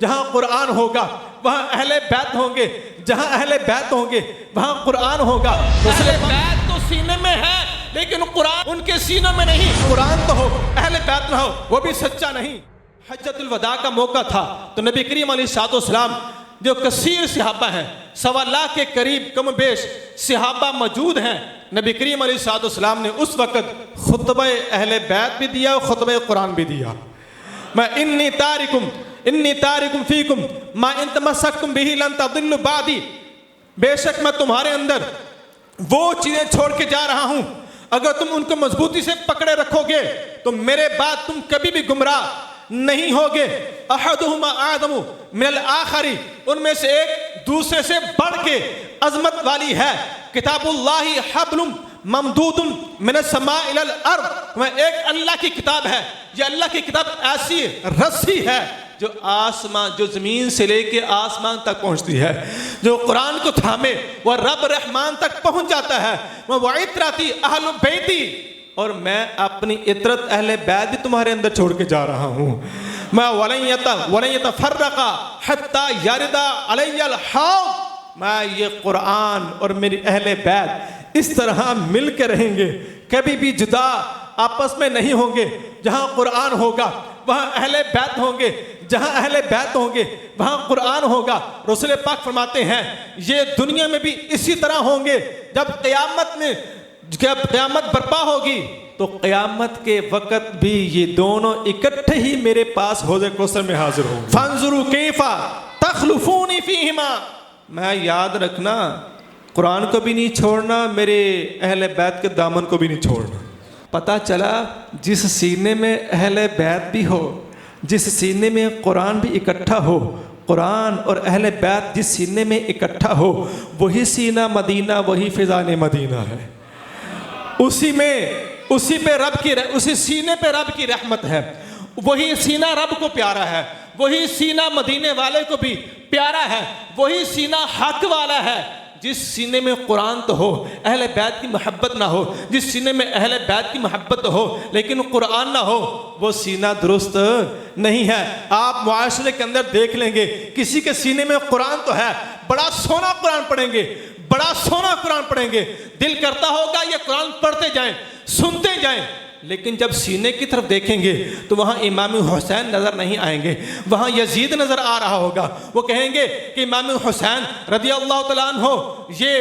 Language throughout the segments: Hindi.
जहां कुरान होगा वहां अहले बैत होंगे, जहां अहले बैत होंगे वहां कुरान होगा। अहले बैत तो सीने में है लेकिन कुरान उनके सीनों में नहीं। कुरान तो हो, अहले बैत ना हो, वो भी सच्चा नहीं। हज्जतुल वदा का मौका था तो नबी करीम अलैहिस्सलाम जो कसीर सहाबा हैं, 1.25 लाख के करीब कम बेश सहाबा मौजूद हैं, नबी करीम अलैहिस्सलाम ने उस वक़्त खुतबा अहले बैत भी दिया और खुतबा कुरान भी दिया। मैं इन्नी तारिकुम फीकुम मा इन तमस्सकतुम बिही लन तदिल्लु बादी, बेशक मैं तुम्हारे अंदर वो चीजें छोड़ के जा रहा हूं, अगर तुम उनको मजबूती से पकड़े रखोगे तो मेरे बाद तुम कभी भी गुमराह नहीं होगे। अहदुहुमा आदमु मिनल आखरी, उनमें से एक दूसरे से बढ़ के अजमत वाली है। किताबुल्लाहि हब्लुम ममदूदुन मिनस समा इलल अर्द, वह एक अल्लाह की किताब है। यह अल्लाह की किताब ऐसी रस्सी है जो आसमान, जो जमीन से लेके आसमान तक पहुंचती है। जो कुरान को थामे वह रब रहमान तक पहुंच जाता है। वह इतराती अहलु बैती, और मैं अपनी इतरत अहले बैत भी तुम्हारे अंदर छोड़ के जा रहा हूं। मैं वलयता फर्रका हत्ता यारिदा अलैयल हौद, मैं ये कुरान और मेरी अहले बैत इस तरह मिल के रहेंगे, कभी भी जुदा आपस में नहीं होंगे। जहां कुरान होगा वहां अहले बैत होंगे, जहां अहले बैत होंगे वहां कुरान होगा। रसूल पाक फरमाते हैं ये दुनिया में भी इसी तरह होंगे। जब क़यामत बर्पा होगी तो क़यामत के वक़्त भी ये दोनों इकट्ठे ही मेरे पास हौज़ कौसर में हाजिर होंगे। फंजुरू कैफा तखलुफूनी फीहिमा, मैं याद रखना कुरान को भी नहीं छोड़ना, मेरे अहले बैत के दामन को भी नहीं छोड़ना। पता चला जिस सीने में अहले बैत भी हो, जिस सीने में कुरान भी इकट्ठा हो, कुरान और अहले बैत जिस सीने में इकट्ठा हो, वही सीना मदीना, वही फिजान मदीना है। उसी सीने पे रब की रहमत है, वही सीना रब को प्यारा है, वही सीना मदीने वाले को भी प्यारा है, वही सीना हक वाला है। जिस सीने में कुरान तो हो, अहले बैत की मोहब्बत ना हो, जिस सीने में अहले बैत की मोहब्बत हो लेकिन कुरान ना हो, वो सीना दुरुस्त नहीं है। आप मुआशरे के अंदर देख लेंगे किसी के सीने में कुरान तो है, बड़ा सोना कुरान पढ़ेंगे, बड़ा सोना कुरान पढ़ेंगे, दिल करता होगा ये कुरान पढ़ते जाएं, सुनते जाएं, लेकिन जब सीने की तरफ देखेंगे तो वहाँ इमाम हुसैन नज़र नहीं आएंगे, वहाँ यजीद नज़र आ रहा होगा। वो कहेंगे कि इमाम हुसैन रज़ी अल्लाह तआला अन्हु ये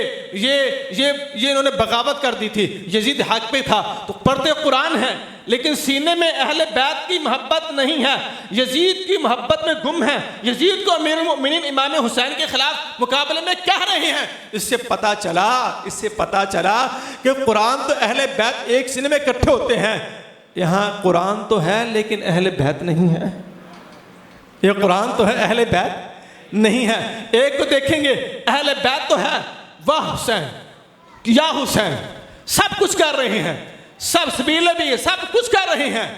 इन्होंने बगावत कर दी थी, यजीद हक पे था, तो पढ़ते कुरान है लेकिन सीने में अहले बैत की मोहब्बत नहीं है, यजीद की मोहब्बत में गुम है, यजीद को अमीरुल मोमिनीन इमाम हुसैन के खिलाफ मुकाबले में कह रहे हैं। इससे पता चला कि कुरान तो अहले बैत एक सीने में इकट्ठे होते हैं। यहाँ कुरान तो है लेकिन अहले बैत नहीं है। ये कुरान तो है, अहले बैत नहीं है। एक को देखेंगे अहले बैत तो है, वाह हुसैन या हुसैन, सब कुछ कर रहे हैं, सब सबीले भी सब कुछ कर रहे हैं,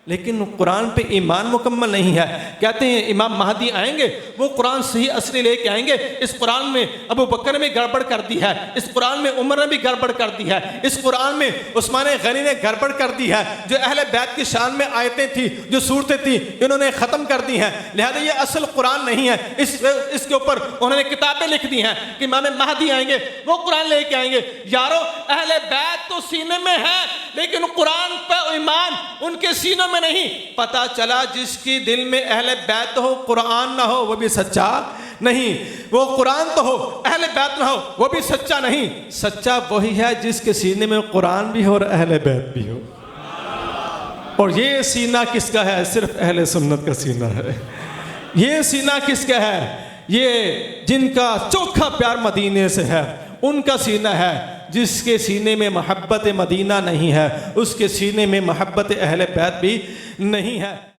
लेकिन कुरान पे ईमान मुकम्मल नहीं है। कहते हैं इमाम महदी आएंगे, वो कुरान सही असली लेके आएंगे। इस कुरान में अबू बकर ने गड़बड़ कर दी है, इस कुरान में उमर ने भी गड़बड़ कर दी है, इस कुरान में उस्मान गनी ने गड़बड़ कर दी है। जो अहले बैत की शान में आयतें थी, जो सूरतें थी, इन्होंने ख़त्म कर दी हैं, लिहाजा ये असल कुरान नहीं है। इसके ऊपर उन्होंने किताबें लिख दी हैं कि इमाम महदी आएंगे, वो कुरान लेके आएंगे। यारो अहले बैत तो सीने में है लेकिन कुरान पर ईमान उनके सीनों में नहीं। पता चला जिसकी दिल में अहले बैत हो, कुरान ना हो, वो भी सच्चा नहीं। वो कुरान तो हो, अहले बैत ना हो, वो भी सच्चा नहीं। सच्चा वही है जिसके सीने में कुरान भी हो और अहले बैत भी हो। और ये सीना किसका है? सिर्फ अहले सुन्नत का सीना है। ये सीना किसका है? ये जिनका चोखा प्यार मदीने से है, उनका सीना है। जिसके सीने में मोहब्बत मदीना नहीं है, उसके सीने में मोहब्बत अहले बैत भी नहीं है।